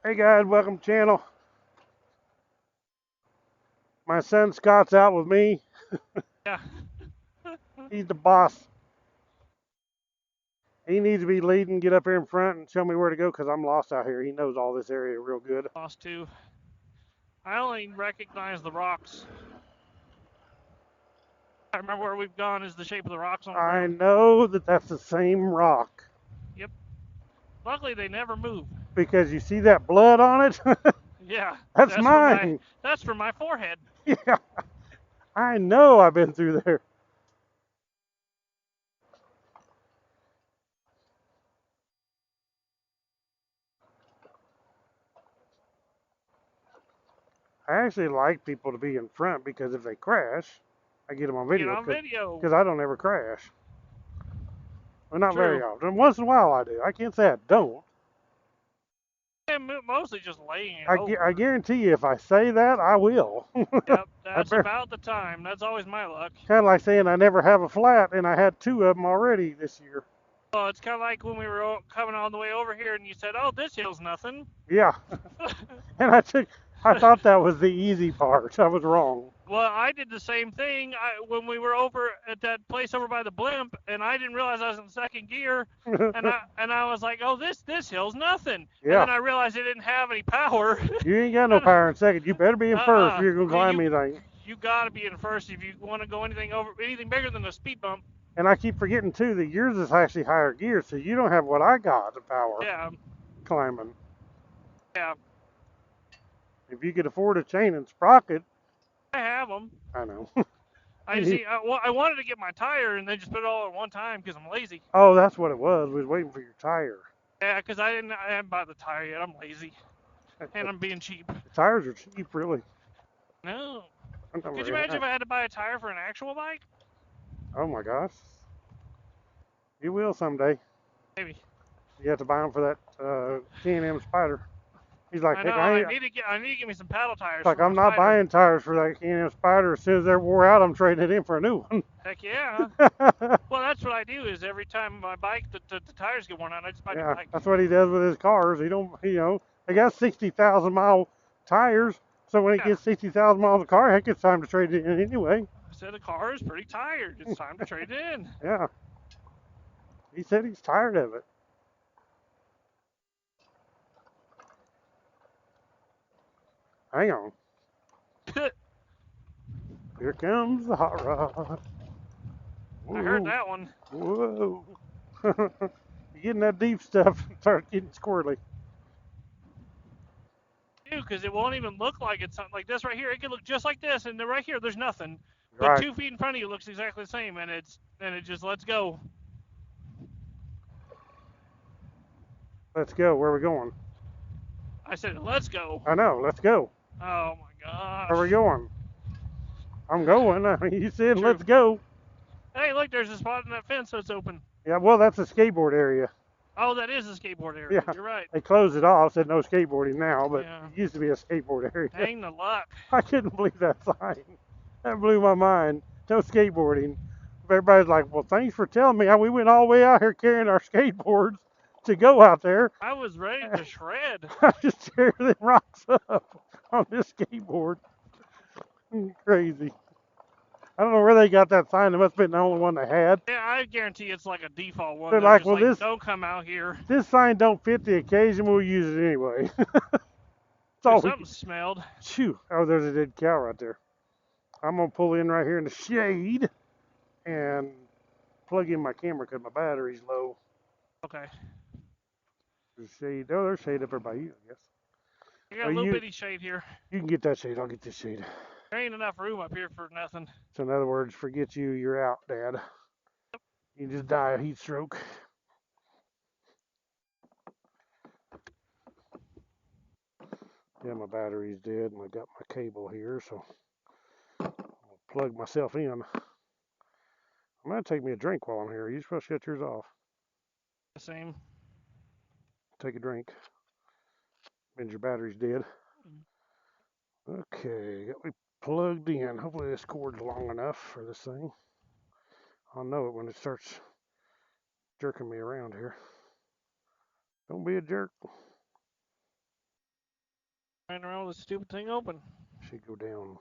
Hey guys, welcome to the channel. My son Scott's out with me. Yeah. He's the boss. He needs to be leading, get up here in front and show me where to go because I'm lost out here. He knows all this area real good. Lost too. I only recognize the rocks. I remember where we've gone is the shape of the rocks on the I ground. know that that's the same rock Yep. Luckily they never move. because you see that blood on it? Yeah. That's That's from my mine. that's from my forehead. Yeah, I know I've been through there. I actually like people to be in front because if they crash, I get them on Get video on video. because I don't ever crash. Well, not very True. often. Once in a while I do. I can't say I don't. And mostly just laying it I over. guarantee you, if I say that, I will. Yep. I That's better, about the time. That's always my luck. kind of like saying I never have a flat, and I had two of them already this year. Well, it's kind of like when we were coming on the way over here and you said, "Oh, this hill's nothing." Yeah, and I thought that was the easy part. I was wrong. Well, I did the same thing when we were over at that place over by the blimp, and I didn't realize I was in second gear, and I was like, "Oh, this hill's nothing," and Yeah, then I realized it didn't have any power. you ain't got no power in second. You better be in first if you're gonna Yeah, climb anything. you gotta be in first if you want to go anything bigger than a speed bump. And I keep forgetting too that yours is actually higher gear, so you don't have what I got, the power Yeah, climbing. yeah, If you could afford a chain and sprocket, I have them. I know. I just see. I wanted to get my tire and then just put it all at one time because I'm lazy. Oh, that's what it was. We was waiting for your tire. Yeah, because I haven't bought the tire yet. I'm lazy and I'm being cheap. The tires are cheap, really. No. I'm not Could you very imagine high. if I had to buy a tire for an actual bike? Oh my gosh. You will someday. Maybe. You have to buy them for that K&M Spider. He's like, I know. heck, I need to get me some paddle tires for my I'm not Spider. buying tires for that K&M Spider. As soon as they're wore out, I'm trading it in for a new one. Heck yeah. Well, that's what I do. Is every time my bike the tires get worn out, I just buy a new Yeah, bike. that's what he does with his cars. He don't, they got 60,000 mile tires. So when he Yeah. gets 60,000 miles of car, heck, it's time to trade it in anyway. I said the car is pretty tired. It's time to trade it in. Yeah, he said he's tired of it. Hang on. Here comes the hot rod. I heard Whoa, that one. whoa. You're getting that deep stuff, start getting squirrely. Too, because it won't even look like it's something like this right here. It could look just like this, and then right here, there's nothing. But Right, 2 feet in front of you looks exactly the same, and it just lets go. let's go. Where are we going? I said, let's go. I know, let's go. Oh my Where are we gosh. going? I'm going. I mean, you said True. let's go. Hey, look, there's a spot in that fence that's open. Yeah, well, that's a skateboard area. Oh, that is a skateboard area. Yeah, You're right. they closed it off, said no skateboarding now, but Yeah. it used to be a skateboard area. Hang the luck. I couldn't believe that sign. That blew my mind. No skateboarding. Everybody's like, well, thanks for telling me. We went all the way out here carrying our skateboards to go out there. I was ready to shred. I just tear them rocks up on this skateboard. Crazy. I don't know where they got that sign. It must have been the only one they had. Yeah, I guarantee it's like a default one. They're They're like, just well, like, don't come out here. this sign don't fit the occasion. We'll use it anyway. There's something smelled. Phew. Oh, there's a dead cow right there. I'm going to pull in right here in the shade and plug in my camera because my battery's low. Okay. There's shade. Oh, there's shade up there by you, I guess. You got a little bitty shade here. You can get that shade. I'll get this shade. There ain't enough room up here for nothing. So in other words, forget you. You're out, Dad. You just die of heat stroke. Yeah, my battery's dead, and I got my cable here, so I'll plug myself in. I'm gonna take me a drink while I'm here. Are you supposed to shut yours off? The same. Take a drink. Means your battery's dead. Okay, got me plugged in. Hopefully this cord's long enough for this thing. I'll know it when it starts jerking me around here. Don't be a jerk. Riding around with this stupid thing open. Should go down,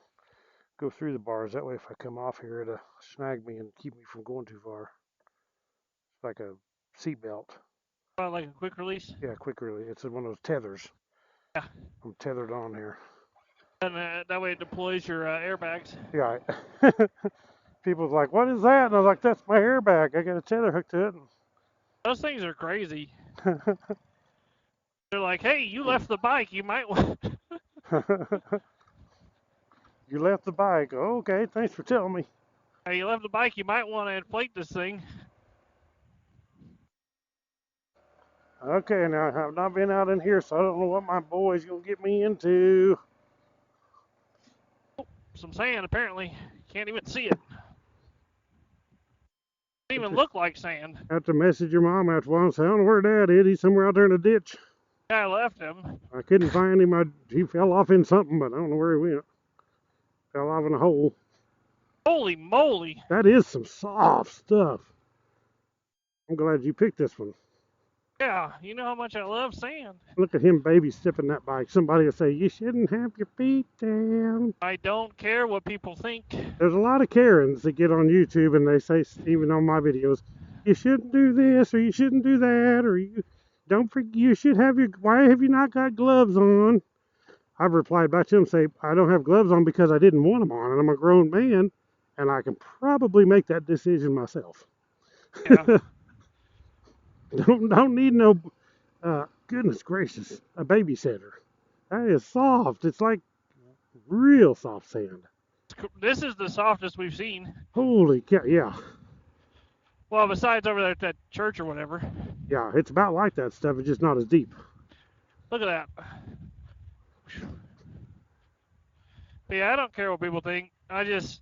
go through the bars. That way, if I come off here, it'll snag me and keep me from going too far. It's like a seat belt. Like a quick release. Yeah, quick release. It's one of those tethers. Yeah. I'm tethered on here. And that way it deploys your airbags. Yeah. People's like, "What is that?" And I was like, "That's my airbag. I got a tether hooked to it." Those things are crazy. They're like, hey, you left the bike. You might want. You left the bike. Oh, okay, thanks for telling me. Hey, you left the bike. You might want to inflate this thing. Okay, now I have not been out in here, so I don't know what my boy's gonna get me into. Some sand, apparently. Can't even see it. Doesn't even look like sand. I have to message your mom after a while and say, I don't know where Dad is. He's somewhere out there in the ditch. I left him. I couldn't find him. He fell off in something, but I don't know where he went. Fell off in a hole. Holy moly. That is some soft stuff. I'm glad you picked this one. Yeah, you know how much I love sand. Look at him baby stepping that bike. Somebody will say, you shouldn't have your feet down. I don't care what people think. There's a lot of Karens that get on YouTube and they say, even on my videos, you shouldn't do this or you shouldn't do that or you should have why have you not got gloves on? I've replied back to them, say, I don't have gloves on because I didn't want them on and I'm a grown man and I can probably make that decision myself. Yeah. Don't need no, goodness gracious, a babysitter. That is soft. It's like real soft sand. This is the softest we've seen. Holy cow, yeah. Well, besides over there at that church or whatever. Yeah, it's about like that stuff. It's just not as deep. Look at that. But yeah, I don't care what people think. I'm just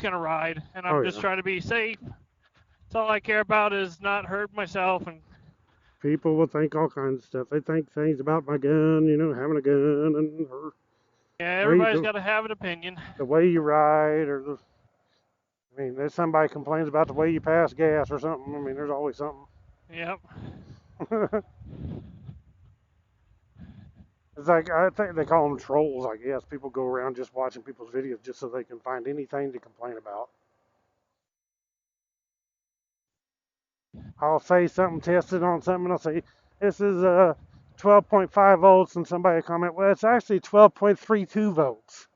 gonna ride, and I'm just trying to be safe. That's all I care about is not hurt myself. And people will think all kinds of stuff. They think things about my gun, having a gun and yeah, everybody's got to have an opinion. The way you ride, or there's somebody complains about the way you pass gas or something. I mean, there's always something. Yep. It's like, I think they call them trolls, I guess. People go around just watching people's videos just so they can find anything to complain about. I'll say something, tested on something, and I'll say, this is 12.5 volts, and somebody will comment, well, it's actually 12.32 volts.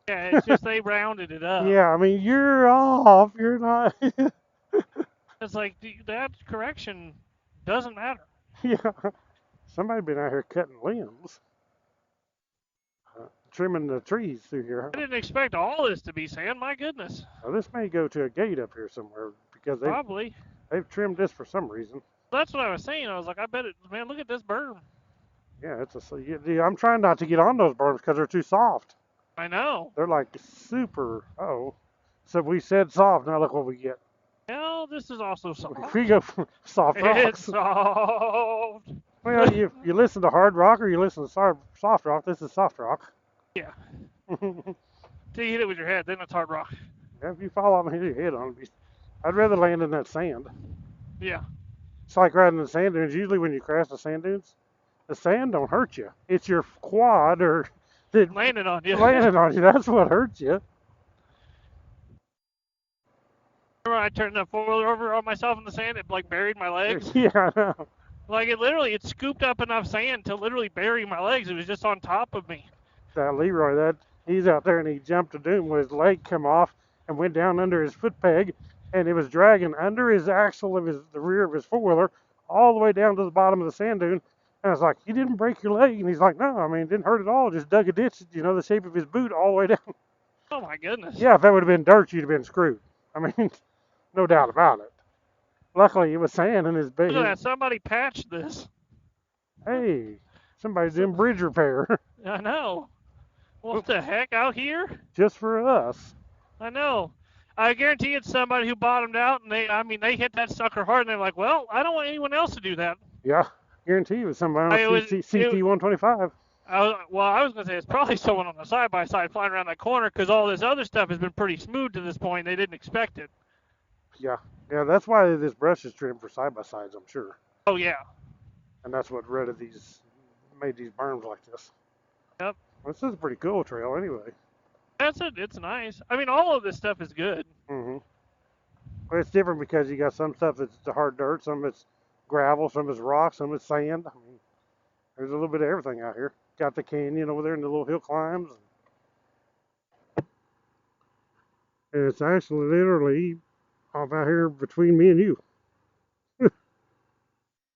Yeah, it's just they rounded it up. Yeah, I mean, you're off. You're not. It's like, that correction doesn't matter. Yeah. Somebody been out here cutting limbs. Trimming the trees through here. I didn't expect all this to be sand. My goodness. Well, this may go to a gate up here somewhere because they've trimmed this for some reason. That's what I was saying. I was like, I bet it. Man, look at this berm. Yeah, I'm trying not to get on those berms because they're too soft. I know. They're like super. So we said soft. Now look what we get. Hell, this is also soft. We go for soft rocks. It's soft. Well, you listen to hard rock or you listen to soft rock. This is soft rock. Yeah. Till you hit it with your head, then it's hard rock. Yeah, if you fall off and hit your head on it, I'd rather land in that sand. Yeah. It's like riding in the sand dunes. Usually when you crash the sand dunes, the sand don't hurt you. It's your quad or that landed on you. That's what hurts you. Remember I turned the four-wheeler over on myself in the sand? It like buried my legs. Yeah, I know. Like it scooped up enough sand to literally bury my legs. It was just on top of me. That Leroy, he's out there and he jumped a dune with his leg come off and went down under his foot peg, and it was dragging under his axle of the rear of his four-wheeler all the way down to the bottom of the sand dune. And I was like, you didn't break your leg? And he's like, no, I mean, it didn't hurt at all. Just dug a ditch, the shape of his boot all the way down. Oh my goodness. Yeah, if that would have been dirt, you'd have been screwed. I mean, no doubt about it. Luckily, it was sand in his bed. Look at that. Somebody patched this. Hey, somebody's doing bridge repair. I know. What the heck out here? Just for us. I know. I guarantee it's somebody who bottomed out, and they hit that sucker hard, and they're like, well, I don't want anyone else to do that. Yeah, guarantee it was somebody on CT-125. I was going to say it's probably someone on the side-by-side flying around that corner because all this other stuff has been pretty smooth to this point. They didn't expect it. Yeah, that's why this brush is trimmed for side-by-sides, I'm sure. Oh, yeah. And that's what made these berms like this. This is a pretty cool trail anyway. That's it. It's nice. I mean, all of this stuff is good. Mm-hmm. But it's different because you got some stuff that's the hard dirt, some of it's gravel, some of it's rock, some of it's sand. I mean, there's a little bit of everything out here. Got the canyon over there and the little hill climbs. And it's actually literally off out here between me and you.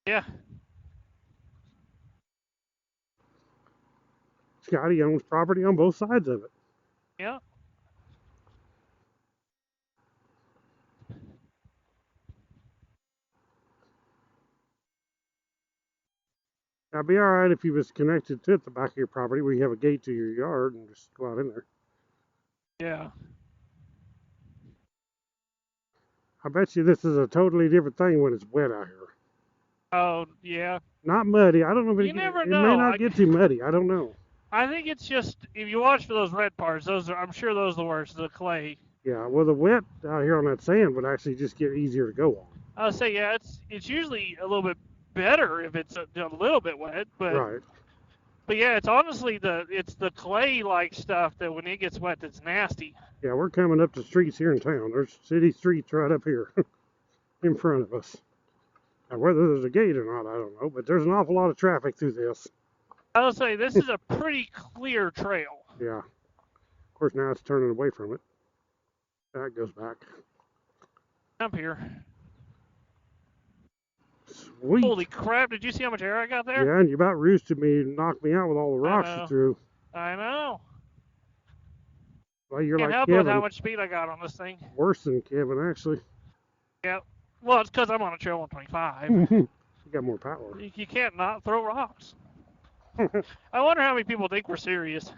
Yeah. Scotty owns property on both sides of it. Yeah. That'd be all right if you was connected to the back of your property where you have a gate to your yard and just go out in there. Yeah. I bet you this is a totally different thing when it's wet out here. Oh, yeah. Not muddy. I don't know if You never it know. may not get too muddy. I don't know. I think it's just, if you watch for those red parts, those are, I'm sure those are the worst, the clay. Yeah, well, the wet out here on that sand would actually just get easier to go on. I would say, yeah, it's usually a little bit better if it's a little bit wet, but Right. But yeah, it's honestly it's the clay like stuff that when it gets wet, that's nasty. Yeah, we're coming up the streets here in town. There's city streets right up here in front of us. Now, whether there's a gate or not, I don't know, but there's an awful lot of traffic through this. I would say this is a pretty clear trail. Yeah. Of course, now it's turning away from it. That goes back. Up here. Sweet. Holy crap, did you see how much air I got there? Yeah, and you about roosted me and knocked me out with all the rocks you threw. I know. Well, you're Can't like help Kevin. with how much speed I got on this thing. Worse than Kevin, actually. Yeah. Well, it's because I'm on a trail 125. You got more power. You can't not throw rocks. I wonder how many people think we're serious.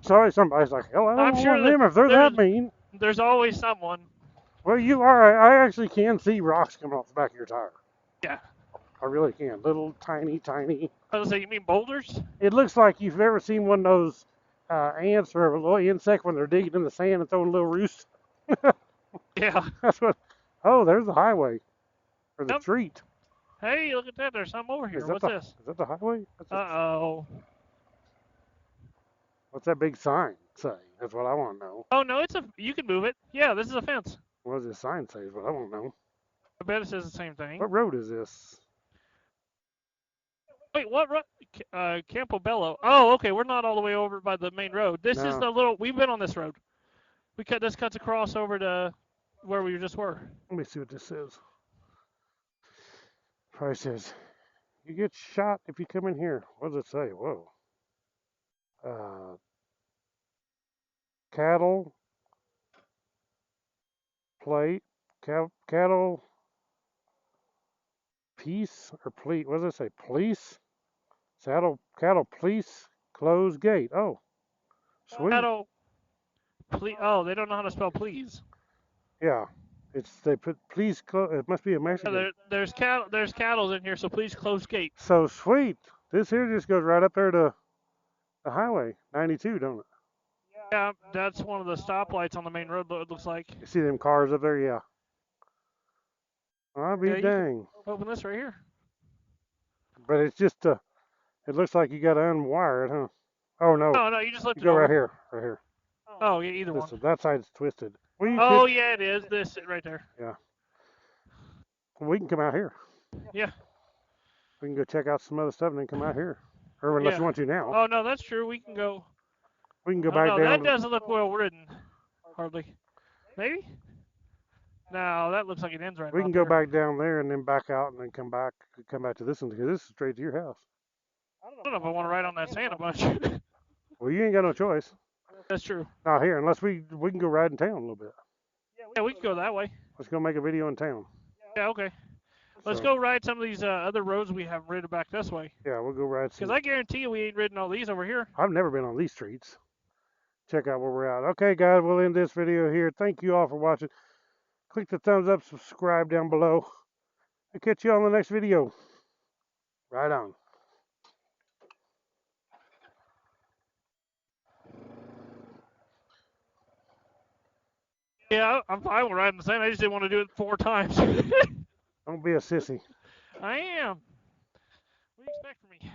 Sorry, somebody's like, hell, I don't I'm know sure them if they're that mean. There's always someone. Well, you are. I actually can see rocks coming off the back of your tire. Yeah. I really can. Little, tiny. I was going to say, you mean boulders? It looks like you've ever seen one of those ants or a little insect when they're digging in the sand and throwing a little roost. Yeah. That's what. Oh, there's the highway. Or the Yep. street. Hey, look at that. There's something over here. What's this? Is that the highway? Uh-oh. What's that big sign say? That's what I want to know. Oh, no, you can move it. Yeah, this is a fence. What does this sign say is what I want to know. I bet it says the same thing. What road is this? Wait, what road? Campobello. Oh, okay. We're not all the way over by the main road. This is the little, we've been on this road. This cuts across over to where we just were. Let me see what this says. Probably says, you get shot if you come in here. What does it say? Whoa. Cattle plate, cattle piece or pleat. What does it say? Police? Cattle police close gate. Oh, sweet. Cattle. Oh, they don't know how to spell please. Yeah, they put please close. It must be a Mexican. Yeah, there's cattle in here, so please close gate. So sweet. This here just goes right up there to the highway 92, don't it? Yeah, that's one of the stoplights on the main road. It looks like. You see them cars up there? Yeah. I'll be dang. Open this right here. But it's just it looks like you got to unwire it, huh? Oh no. No, you just lift it go over. right here, right here. Oh yeah, either one. That side's twisted. Well, yeah, it is. This right there. Yeah. We can come out here. Yeah. We can go check out some other stuff and then come out here. Or unless you want to now. Oh no, that's true. We can go. We can go back down. That doesn't look well ridden. Hardly. Maybe. No, that looks like it ends right. We can go back down there and then back out and then come back to this one because this is straight to your house. I don't know if I want to ride on that sand a bunch. Well, you ain't got no choice. That's true. Not here, unless we can go ride in town a little bit. Yeah, we can go that way. Let's go make a video in town. Yeah, okay. Let's go ride some of these other roads we haven't ridden back this way. Yeah, we'll go ride some. Because I guarantee you we ain't ridden all these over here. I've never been on these streets. Check out where we're at. Okay, guys, we'll end this video here. Thank you all for watching. Click the thumbs up, subscribe down below. I'll catch you on the next video. Right on. Yeah, I'm fine with riding the sand. I just didn't want to do it 4 times. Don't be a sissy. I am. What do you expect from me?